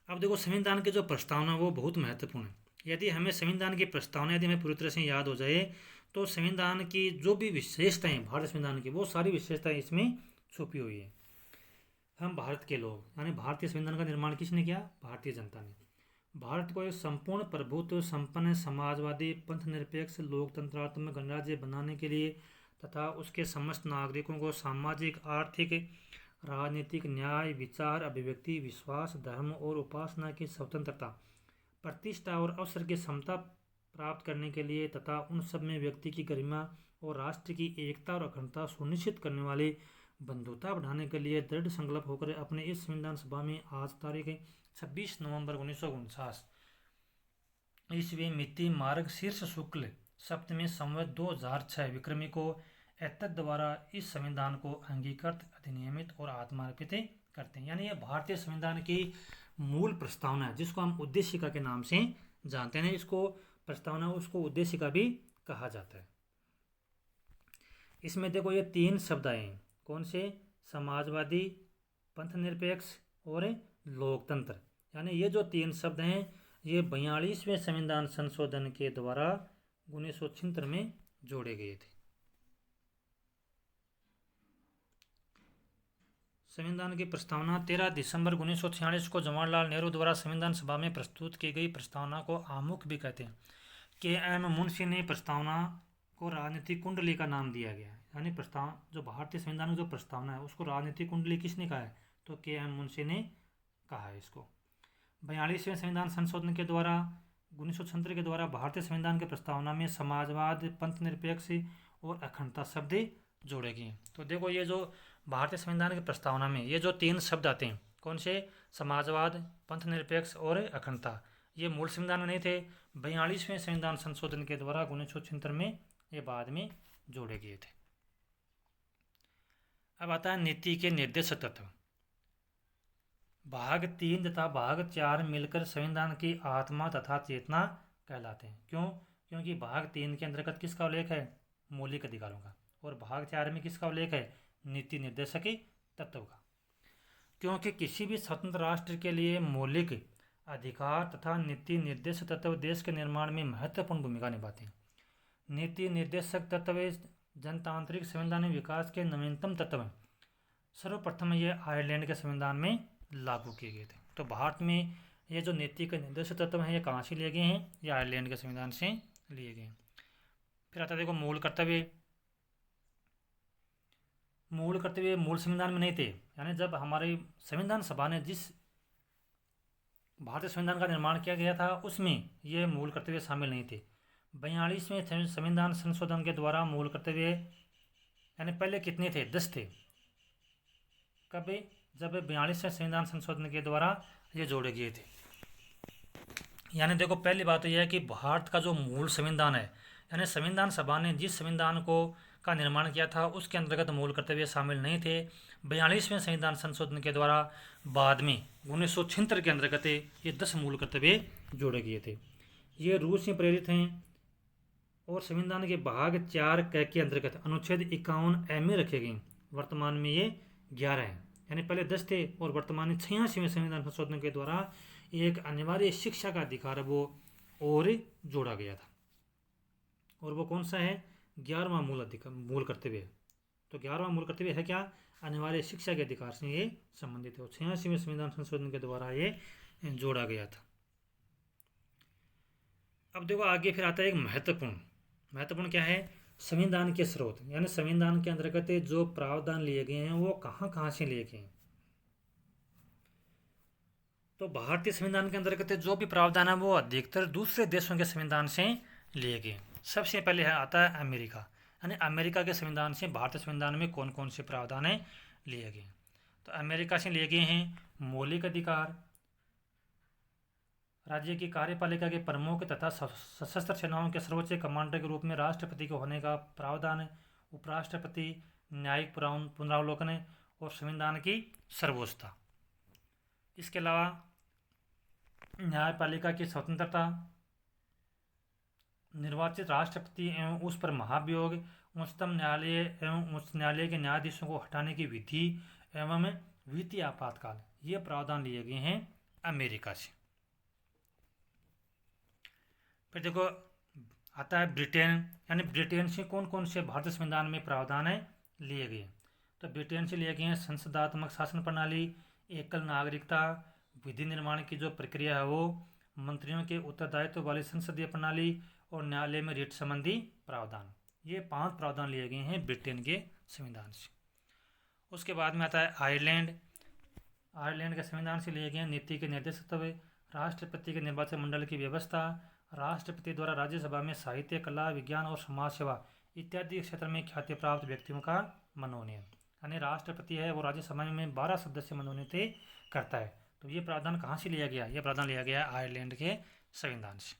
अब देखो संविधान की जो प्रस्तावना वो बहुत महत्वपूर्ण है। यदि हमें संविधान की प्रस्तावना यदि हमें पूरी तरह से याद हो जाए तो संविधान की जो भी विशेषताएं भारत संविधान की वो सारी विशेषताएं इसमें छुपी हुई है। हम भारत के लोग, यानी भारतीय संविधान का निर्माण किसने किया? भारतीय जनता ने। भारत को एक संपूर्ण प्रभुत्व संपन्न समाजवादी पंथ निरपेक्ष लोकतंत्रात्मक गणराज्य बनाने के लिए तथा उसके समस्त नागरिकों को सामाजिक, आर्थिक, राजनीतिक, न्याय, विचार, अभिव्यक्ति, विश्वास, धर्म और उपासना की स्वतंत्रता, प्रतिष्ठा और अवसर की समता प्राप्त करने के लिए तथा उन सब में व्यक्ति की गरिमा और राष्ट्र की एकता और अखंडता सुनिश्चित करने वाली बंधुता बढ़ाने के लिए दृढ़ संकल्प होकर अपने इस संविधान सभा में आज तारीख 26 नवंबर 1949 ईस्वी मिति मार्ग शीर्ष शुक्ल सप्तमी संवत 2006 विक्रमी को एतद द्वारा इस संविधान को अंगीकृत, अधिनियमित और आत्मार्पित करते हैं। यानी यह भारतीय संविधान की मूल प्रस्तावना है, जिसको हम उद्देशिका के नाम से जानते हैं। इसको प्रस्तावना उसको उद्देशिका भी कहा जाता है। इसमें देखो ये 3 शब्द आए हैं, कौन से? समाजवादी, पंथ निरपेक्ष और लोकतंत्र। यानी ये जो 3 शब्द हैं ये 42वें संविधान संशोधन के द्वारा 1976 में जोड़े गए थे। संविधान की प्रस्तावना 13 दिसंबर 1946 को जवाहरलाल नेहरू द्वारा संविधान सभा में प्रस्तुत की गई प्रस्तावना को आमुख भी कहते हैं। KM मुंशी ने प्रस्तावना को राजनीतिक कुंडली का नाम दिया गया। यानी जो भारतीय संविधान की जो प्रस्तावना है उसको राजनीतिक कुंडली किसने कहा है? तो KM मुंशी ने कहा है इसको। 42वें संविधान संशोधन के द्वारा 1976 के द्वारा भारतीय संविधान की प्रस्तावना में समाजवाद, पंथ निरपेक्ष और अखंडता शब्द जोड़े गए। तो देखो ये जो भारतीय संविधान की प्रस्तावना में ये जो 3 शब्द आते हैं कौन से? समाजवाद, पंथ निरपेक्ष और अखंडता। ये मूल संविधान में नहीं थे। 42वें संविधान संशोधन के द्वारा 1976 में ये बाद में जोड़े गए थे। अब आता है नीति के निर्देशक तत्व। भाग 3 तथा भाग 4 मिलकर संविधान की आत्मा तथा चेतना कहलाते हैं। क्यों? क्योंकि भाग 3 के अंतर्गत किसका उल्लेख है? मौलिक अधिकारों का। और भाग 4 में किसका उल्लेख है? नीति निर्देशक तत्व का। क्योंकि किसी भी स्वतंत्र राष्ट्र के लिए मौलिक अधिकार तथा नीति निर्देशक तत्व देश के निर्माण में महत्वपूर्ण भूमिका निभाते हैं। नीति निर्देशक तत्व जनतांत्रिक संविधान विकास के नवीनतम तत्व हैं। सर्वप्रथम ये आयरलैंड के संविधान में लागू किए गए थे। तो भारत में ये जो नीति के निर्देशक तत्व हैं ये कहाँ से लिए गए हैं? ये आयरलैंड के संविधान से लिए गए हैं। फिर आता है देखो मूल कर्तव्य। मूल कर्तव्य मूल संविधान में नहीं थे, यानी जब हमारी संविधान सभा ने जिस भारतीय संविधान का निर्माण किया गया था उसमें ये मूल कर्तव्य शामिल नहीं थे। 42वें संविधान संशोधन के द्वारा मूल कर्तव्य, यानी पहले कितने थे? 10 थे। कब? जब 42वें संविधान संशोधन के द्वारा ये जोड़े गए थे। यानी देखो पहली बात तो यह है कि भारत का जो मूल संविधान है, यानी संविधान सभा ने जिस संविधान को का निर्माण किया था उसके अंतर्गत मूल कर्तव्य शामिल नहीं थे। 42वें संविधान संशोधन के द्वारा बाद में 1976 के अंतर्गत ये 10 मूल कर्तव्य जोड़े गए थे। ये रूस से प्रेरित हैं और संविधान के भाग 4 क के अंतर्गत अनुच्छेद 51 में रखे गए। वर्तमान में ये 11 हैं, यानी पहले 10 थे और वर्तमान में 86वें संविधान संशोधन के द्वारा एक अनिवार्य शिक्षा का अधिकार वो और जोड़ा गया था। और वो कौन सा है? 11वां मूल कर्तव्य। तो 11वां मूल कर्तव्य है क्या? अनिवार्य शिक्षा के अधिकार से ये संबंधित है और 86वें संविधान संशोधन के द्वारा ये जोड़ा गया था। अब देखो आगे फिर आता है एक महत्वपूर्ण क्या है? संविधान के स्रोत, यानी संविधान के अंतर्गत जो प्रावधान लिए गए हैं वो कहाँ से लिए गए हैं। तो भारतीय संविधान के अंतर्गत जो भी प्रावधान है वो अधिकतर दूसरे देशों के संविधान से लिए गए। सबसे पहले आता है अमेरिका, यानी अमेरिका के संविधान से भारतीय संविधान में कौन कौन से प्रावधान लिए गए। तो अमेरिका से लिए गए हैं मौलिक अधिकार, राज्य की कार्यपालिका के प्रमुख तथा सशस्त्र सेनाओं के सर्वोच्च कमांडर के रूप में राष्ट्रपति के होने का प्रावधान, उपराष्ट्रपति, न्यायिक पुनरावलोकन और संविधान की सर्वोच्चता। इसके अलावा न्यायपालिका की स्वतंत्रता, निर्वाचित राष्ट्रपति एवं उस पर महाभियोग, उच्चतम न्यायालय एवं उच्च न्यायालय के न्यायाधीशों को हटाने की विधि एवं वित्तीय आपातकाल, ये प्रावधान लिए गए हैं अमेरिका से। फिर देखो आता है ब्रिटेन, यानी ब्रिटेन से कौन कौन से भारतीय संविधान में प्रावधान लिए गए। तो ब्रिटेन से लिए गए हैं संसदात्मक शासन प्रणाली, एकल नागरिकता, विधि निर्माण की जो प्रक्रिया है वो, मंत्रियों के उत्तरदायित्व वाली संसदीय प्रणाली और न्यायालय में रिट संबंधी प्रावधान। ये 5 प्रावधान लिए गए हैं ब्रिटेन के संविधान से। उसके बाद में आता है आयरलैंड। आयरलैंड के संविधान से लिए गए नीति के निर्देशक तत्व, राष्ट्रपति के निर्वाचन मंडल की व्यवस्था, राष्ट्रपति द्वारा राज्यसभा में साहित्य, कला, विज्ञान और समाज सेवा इत्यादि क्षेत्र में ख्याति प्राप्त व्यक्तियों का मनोनयन, यानी राष्ट्रपति है वो राज्यसभा में 12 सदस्य मनोनीत करता है। तो ये प्रावधान कहाँ से लिया गया? ये प्रावधान लिया गया आयरलैंड के संविधान से।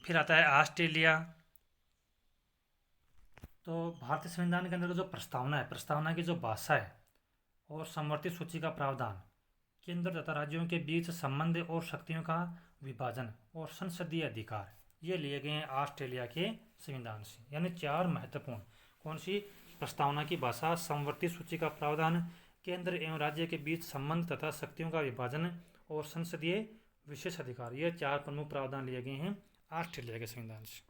फिर आता है ऑस्ट्रेलिया। तो भारतीय संविधान के अंदर जो प्रस्तावना है, प्रस्तावना की जो भाषा है और समवर्ती सूची का प्रावधान, केंद्र तथा राज्यों के बीच संबंध और शक्तियों का विभाजन और संसदीय अधिकार, ये लिए गए हैं ऑस्ट्रेलिया के संविधान से। यानी 4 महत्वपूर्ण कौन सी? प्रस्तावना की भाषा, समवर्ती सूची का प्रावधान, केंद्र एवं राज्य के बीच संबंध तथा शक्तियों का विभाजन और संसदीय विशेष अधिकार, ये 4 प्रमुख प्रावधान लिए गए हैं ऑस्ट्रेलिया के संविधान से।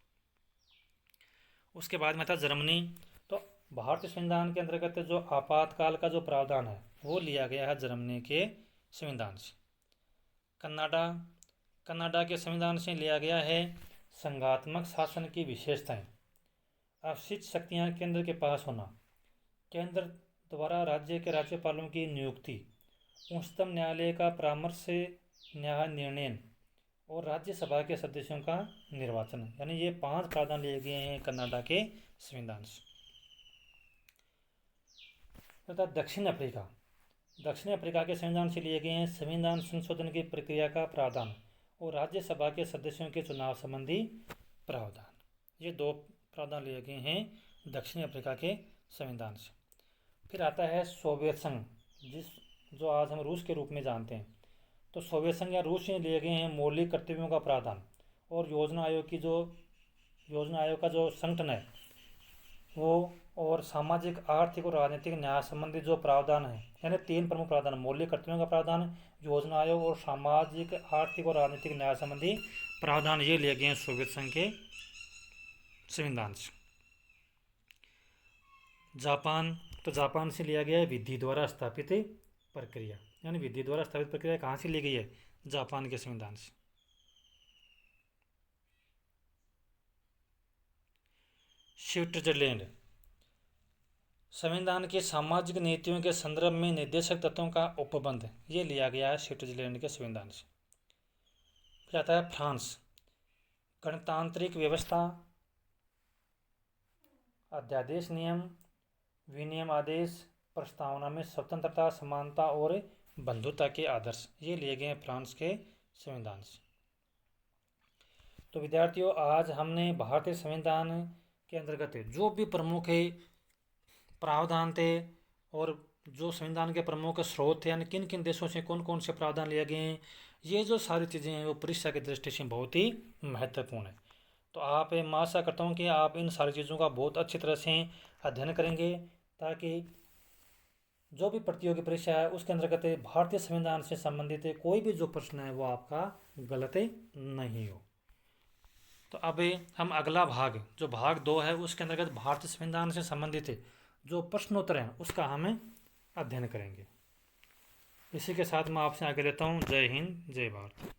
उसके बाद में था जर्मनी। तो भारतीय संविधान के अंतर्गत जो आपातकाल का जो प्रावधान है वो लिया गया है जर्मनी के संविधान से। कनाडा के संविधान से लिया गया है संघात्मक शासन की विशेषताएं, अवशिष्ट शक्तियां केंद्र के पास होना, केंद्र द्वारा राज्य के राज्यपालों की नियुक्ति, उच्चतम न्यायालय का परामर्श से न्याय निर्णय और राज्यसभा के सदस्यों का निर्वाचन, यानी ये 5 प्रावधान लिए गए हैं कनाडा के संविधान से। तथा दक्षिण अफ्रीका। दक्षिण अफ्रीका के संविधान से लिए गए हैं संविधान संशोधन की प्रक्रिया का प्रावधान और राज्यसभा के सदस्यों के चुनाव संबंधी प्रावधान। ये दो प्रावधान लिए गए हैं दक्षिण अफ्रीका के संविधान से। फिर आता है सोवियत संघ, जो आज हम रूस के रूप में जानते हैं। तो सोवियत संघ या रूस में लिए गए हैं मौलिक कर्तव्यों का प्रावधान और योजना आयोग का जो संगठन है वो, और सामाजिक, आर्थिक और राजनीतिक न्याय संबंधी जो प्रावधान है, यानी तीन प्रमुख प्रावधान, मौलिक कर्तव्यों का प्रावधान, योजना आयोग और सामाजिक, आर्थिक और राजनीतिक न्याय संबंधी प्रावधान, ये लिए गए हैं सोवियत संघ के संविधान से। जापान, तो जापान से लिया गया है विधि द्वारा स्थापित प्रक्रिया, यानी विधि द्वारा स्थापित प्रक्रिया कहाँ से ली गई है? जापान के संविधान से। स्विट्जरलैंड, संविधान की सामाजिक नीतियों के संदर्भ में निर्देशक तत्वों का उपबंध, ये लिया गया है स्विट्जरलैंड के संविधान से। फिर आता है फ्रांस, गणतांत्रिक व्यवस्था, अध्यादेश नियम, विनियम आदेश, प्रस्तावना में स्वतंत्रता, समानता और बंधुता के आदर्श, ये लिए गए हैं फ्रांस के संविधान से। तो विद्यार्थियों, आज हमने भारतीय संविधान के अंतर्गत जो भी प्रमुख प्रावधान थे और जो संविधान के प्रमुख स्रोत थे, यानी किन किन देशों से कौन कौन से प्रावधान लिए गए हैं, ये जो सारी चीज़ें हैं वो परीक्षा की दृष्टि से बहुत ही महत्वपूर्ण है। तो आप, मैं आशा करता हूँ कि आप इन सारी चीज़ों का बहुत अच्छी तरह से अध्ययन करेंगे, ताकि जो भी प्रतियोगी परीक्षा है उसके अंतर्गत भारतीय संविधान से संबंधित कोई भी जो प्रश्न है वो आपका गलत नहीं हो। तो अब हम अगला भाग, जो भाग 2 है, उसके अंतर्गत भारतीय संविधान से संबंधित जो प्रश्नोत्तर हैं उसका हमें अध्ययन करेंगे। इसी के साथ मैं आपसे आगे लेता हूँ। जय हिंद, जय भारत।